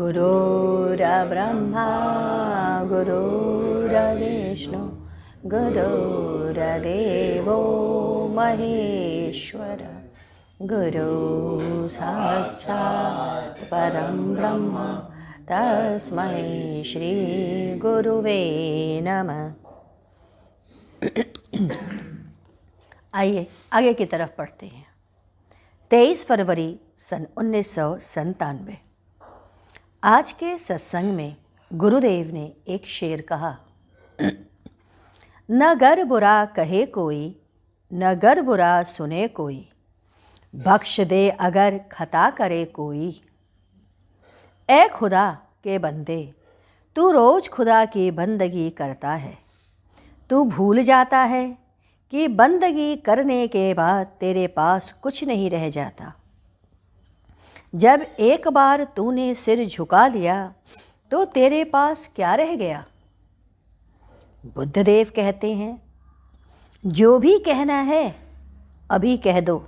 गुरुर्ब्रह्मा गुरुर्विष्णु गुरुर्देवो महेश्वर गुरु साक्षात् परं ब्रह्म तस्मै श्री गुरुवे नमः। आइए आगे की तरफ पढ़ते हैं। 23 फरवरी सन 1997। आज के सत्संग में गुरुदेव ने एक शेर कहा, न गर बुरा कहे कोई, न गर बुरा सुने कोई, बख्श दे अगर खता करे कोई। ए खुदा के बंदे, तू रोज़ खुदा की बंदगी करता है। तू भूल जाता है कि बंदगी करने के बाद तेरे पास कुछ नहीं रह जाता। जब एक बार तूने सिर झुका लिया तो तेरे पास क्या रह गया। बुद्धदेव कहते हैं, जो भी कहना है अभी कह दो,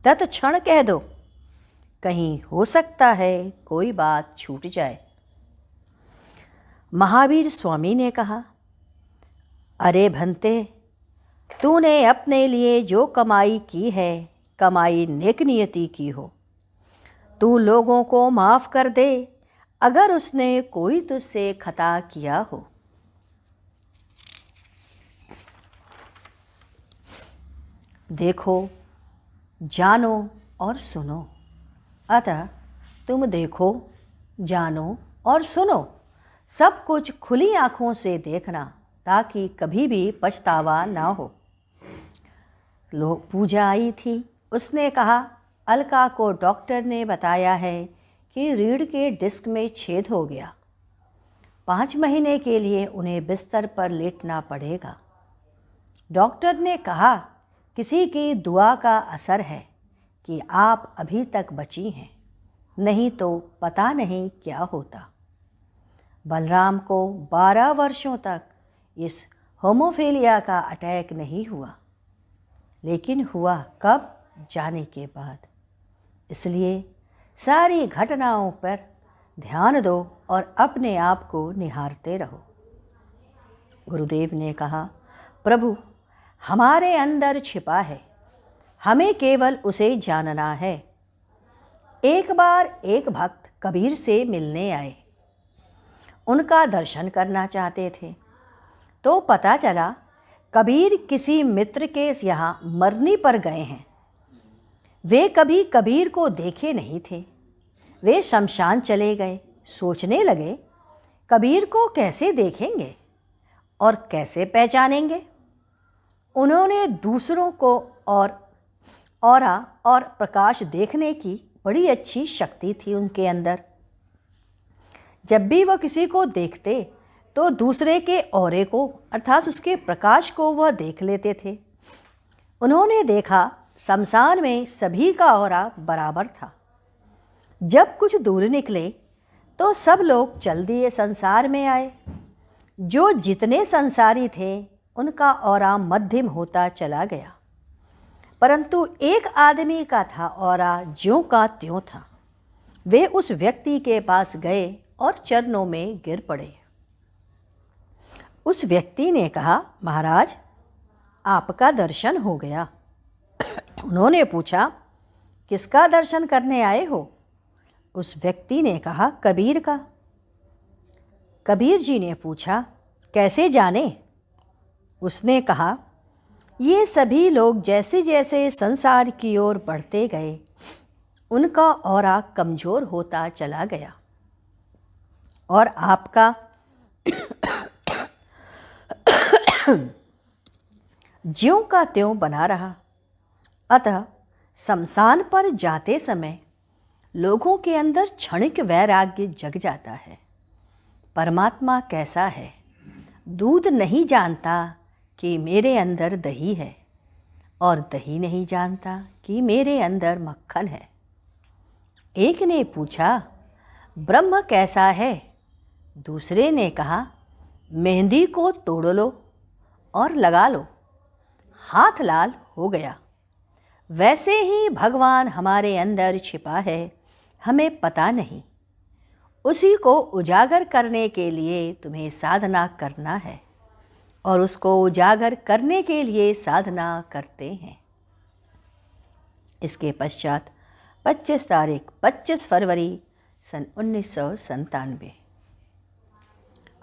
तत्क्षण कह दो, कहीं हो सकता है कोई बात छूट जाए। महावीर स्वामी ने कहा, अरे भंते, तूने अपने लिए जो कमाई की है, कमाई नेक नियति की हो। तू लोगों को माफ़ कर दे अगर उसने कोई तुझसे खता किया हो। देखो, जानो और सुनो। अतः तुम देखो, जानो और सुनो, सब कुछ खुली आँखों से देखना, ताकि कभी भी पछतावा ना हो। लोग पूजा आई थी, उसने कहा, अलका को डॉक्टर ने बताया है कि रीढ़ के डिस्क में छेद हो गया। 5 महीने के लिए उन्हें बिस्तर पर लेटना पड़ेगा। डॉक्टर ने कहा, किसी की दुआ का असर है कि आप अभी तक बची हैं, नहीं तो पता नहीं क्या होता। बलराम को 12 वर्षों तक इस होमोफिलिया का अटैक नहीं हुआ, लेकिन हुआ कब? जाने के बाद। इसलिए सारी घटनाओं पर ध्यान दो और अपने आप को निहारते रहो। गुरुदेव ने कहा, प्रभु हमारे अंदर छिपा है, हमें केवल उसे जानना है। एक बार एक भक्त कबीर से मिलने आए, उनका दर्शन करना चाहते थे। तो पता चला कबीर किसी मित्र के यहाँ मरनी पर गए हैं। वे कभी कबीर को देखे नहीं थे। वे शमशान चले गए। सोचने लगे, कबीर को कैसे देखेंगे और कैसे पहचानेंगे। उन्होंने दूसरों को औरा और प्रकाश देखने की बड़ी अच्छी शक्ति थी उनके अंदर। जब भी वह किसी को देखते तो दूसरे के औरे को अर्थात उसके प्रकाश को वह देख लेते थे। उन्होंने देखा शमशान में सभी का औरा बराबर था। जब कुछ दूर निकले तो सब लोग चल दिए संसार में आए। जो जितने संसारी थे उनका औरा मध्यम होता चला गया, परंतु एक आदमी का था औरा ज्यों का त्यों था। वे उस व्यक्ति के पास गए और चरणों में गिर पड़े। उस व्यक्ति ने कहा, महाराज आपका दर्शन हो गया। उन्होंने पूछा, किसका दर्शन करने आए हो? उस व्यक्ति ने कहा, कबीर का। कबीर जी ने पूछा, कैसे जाने? उसने कहा, ये सभी लोग जैसे जैसे संसार की ओर बढ़ते गए, उनका औरा कमज़ोर होता चला गया और आपका ज्यों का त्यों बना रहा। अतः शमशान पर जाते समय लोगों के अंदर क्षणिक वैराग्य जग जाता है। परमात्मा कैसा है? दूध नहीं जानता कि मेरे अंदर दही है, और दही नहीं जानता कि मेरे अंदर मक्खन है। एक ने पूछा, ब्रह्म कैसा है? दूसरे ने कहा, मेहंदी को तोड़ लो और लगा लो, हाथ लाल हो गया। वैसे ही भगवान हमारे अंदर छिपा है, हमें पता नहीं। उसी को उजागर करने के लिए तुम्हें साधना करना है और उसको उजागर करने के लिए साधना करते हैं। इसके पश्चात 25 फरवरी सन 1997।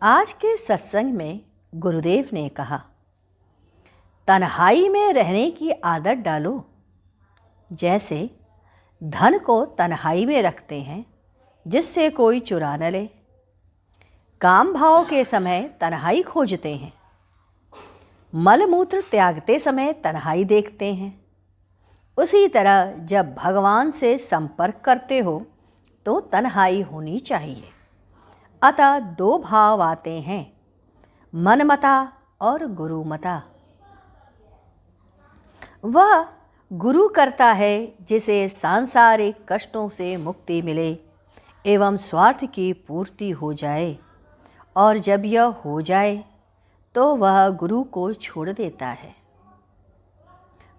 आज के सत्संग में गुरुदेव ने कहा, तन्हाई में रहने की आदत डालो। जैसे धन को तन्हाई में रखते हैं जिससे कोई चुरा न ले। काम भाव के समय तन्हाई खोजते हैं। मल मूत्र त्यागते समय तन्हाई देखते हैं। उसी तरह जब भगवान से संपर्क करते हो तो तन्हाई होनी चाहिए। अतः दो भाव आते हैं, मनमता और गुरुमता। वह गुरु करता है जिसे सांसारिक कष्टों से मुक्ति मिले एवं स्वार्थ की पूर्ति हो जाए, और जब यह हो जाए तो वह गुरु को छोड़ देता है।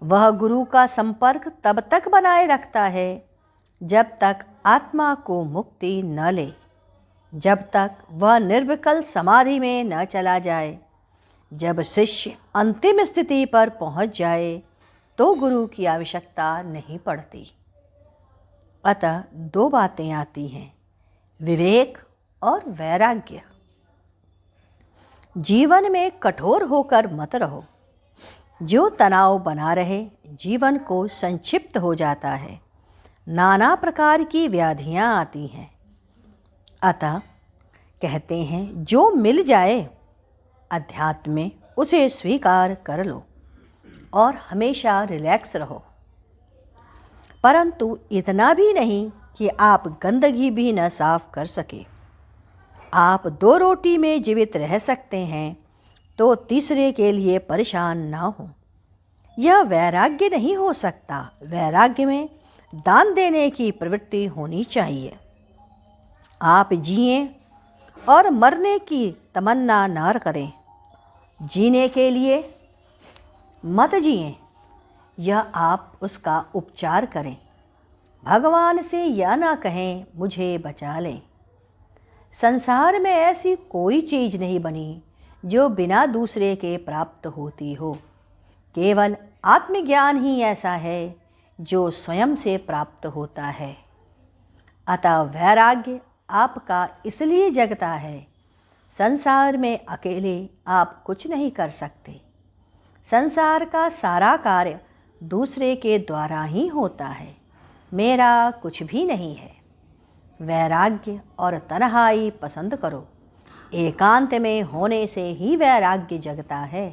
वह गुरु का संपर्क तब तक बनाए रखता है जब तक आत्मा को मुक्ति न ले, जब तक वह निर्विकल्प समाधि में न चला जाए। जब शिष्य अंतिम स्थिति पर पहुंच जाए तो गुरु की आवश्यकता नहीं पड़ती। अतः दो बातें आती हैं, विवेक और वैराग्य। जीवन में कठोर होकर मत रहो। जो तनाव बना रहे जीवन को संक्षिप्त हो जाता है। नाना प्रकार की व्याधियां आती हैं। अतः कहते हैं, जो मिल जाए अध्यात्म में उसे स्वीकार कर लो और हमेशा रिलैक्स रहो। परंतु इतना भी नहीं कि आप गंदगी भी न साफ कर सके। आप 2 रोटी में जीवित रह सकते हैं तो तीसरे के लिए परेशान ना हो। यह वैराग्य नहीं हो सकता। वैराग्य में दान देने की प्रवृत्ति होनी चाहिए। आप जिएं और मरने की तमन्ना न करें। जीने के लिए मत जिएं, यह आप उसका उपचार करें। भगवान से यह ना कहें मुझे बचा लें। संसार में ऐसी कोई चीज़ नहीं बनी जो बिना दूसरे के प्राप्त होती हो। केवल आत्मज्ञान ही ऐसा है जो स्वयं से प्राप्त होता है। अतः वैराग्य आपका इसलिए जगता है, संसार में अकेले आप कुछ नहीं कर सकते। संसार का सारा कार्य दूसरे के द्वारा ही होता है, मेरा कुछ भी नहीं है। वैराग्य और तन्हाई पसंद करो। एकांत में होने से ही वैराग्य जगता है।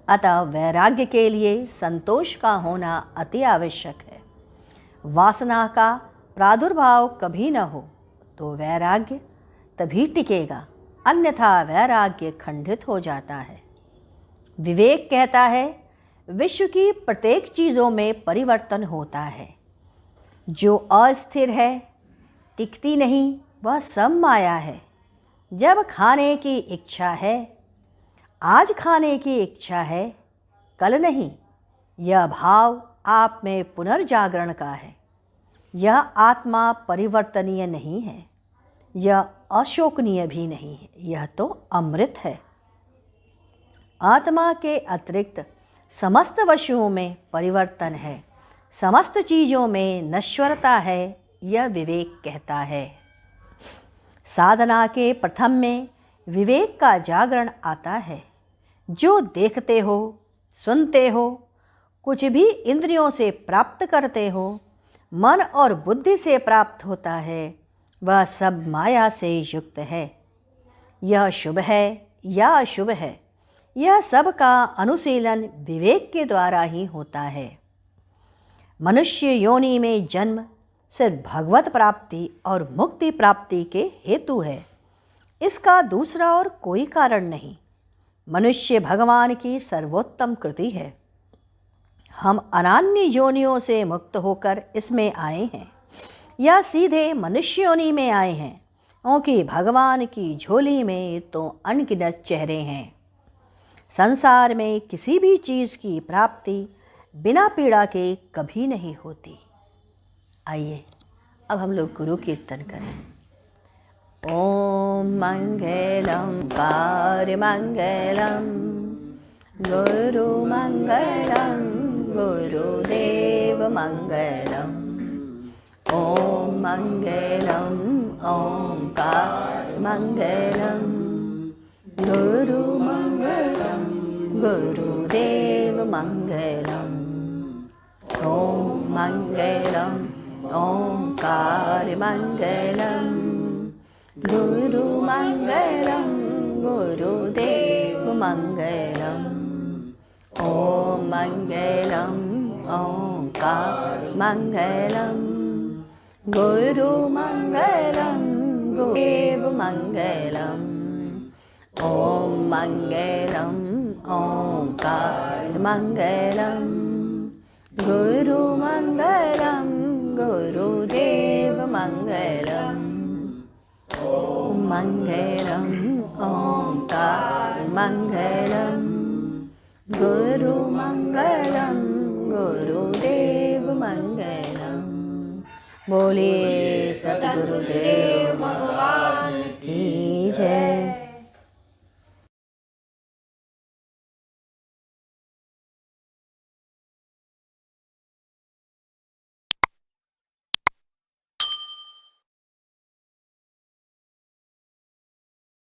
अतः वैराग्य के लिए संतोष का होना अति आवश्यक है। वासना का प्रादुर्भाव कभी न हो तो वैराग्य तभी टिकेगा, अन्यथा वैराग्य खंडित हो जाता है। विवेक कहता है, विश्व की प्रत्येक चीज़ों में परिवर्तन होता है। जो अस्थिर है, टिकती नहीं, वह सब माया है। जब खाने की इच्छा है, आज खाने की इच्छा है, कल नहीं। यह भाव आप में पुनर्जागरण का है। यह आत्मा परिवर्तनीय नहीं है, यह अशोकनीय भी नहीं है, यह तो अमृत है। आत्मा के अतिरिक्त समस्त वस्तुओं में परिवर्तन है, समस्त चीज़ों में नश्वरता है, यह विवेक कहता है। साधना के प्रथम में विवेक का जागरण आता है। जो देखते हो, सुनते हो, कुछ भी इंद्रियों से प्राप्त करते हो, मन और बुद्धि से प्राप्त होता है, वह सब माया से युक्त है। यह शुभ है या अशुभ है, यह सब का अनुशीलन विवेक के द्वारा ही होता है। मनुष्य योनि में जन्म सिर्फ भगवत प्राप्ति और मुक्ति प्राप्ति के हेतु है। इसका दूसरा और कोई कारण नहीं। मनुष्य भगवान की सर्वोत्तम कृति है। हम अनान्य योनियों से मुक्त होकर इसमें आए हैं या सीधे मनुष्य योनि में आए हैं, क्योंकि भगवान की झोली में तो अनगिनत चेहरे हैं। संसार में किसी भी चीज़ की प्राप्ति बिना पीड़ा के कभी नहीं होती। आइए अब हम लोग गुरु कीर्तन करें। ॐ मङ्गलं कार्यमङ्गलं गुरुमङ्गलं गुरुदेवमङ्गलम् ॐ मङ्गलं ओङ्कारमङ्गलं गुरुमङ्गलं गुरुदेवमङ्गलम् ॐ मङ्गलं ओङ्कारमङ्गलं गुरुमङ्गलं गुरुदेवमङ्गलम् ॐ मङ्गलं ओङ्कारमङ्गलं गुरुमङ्गलं गुरुदेवमङ्गलम् ॐ मङ्गलं ओङ्कारमङ्गलं गुरुमङ्गलं गुरुदेवमङ्गलम् ॐ मङ्गलं ओङ्कारमङ्गलं गुरुमङ्गलं गुरुदेवमङ्गलम् बोलिए सद्गुरुदेव भगवान की जय।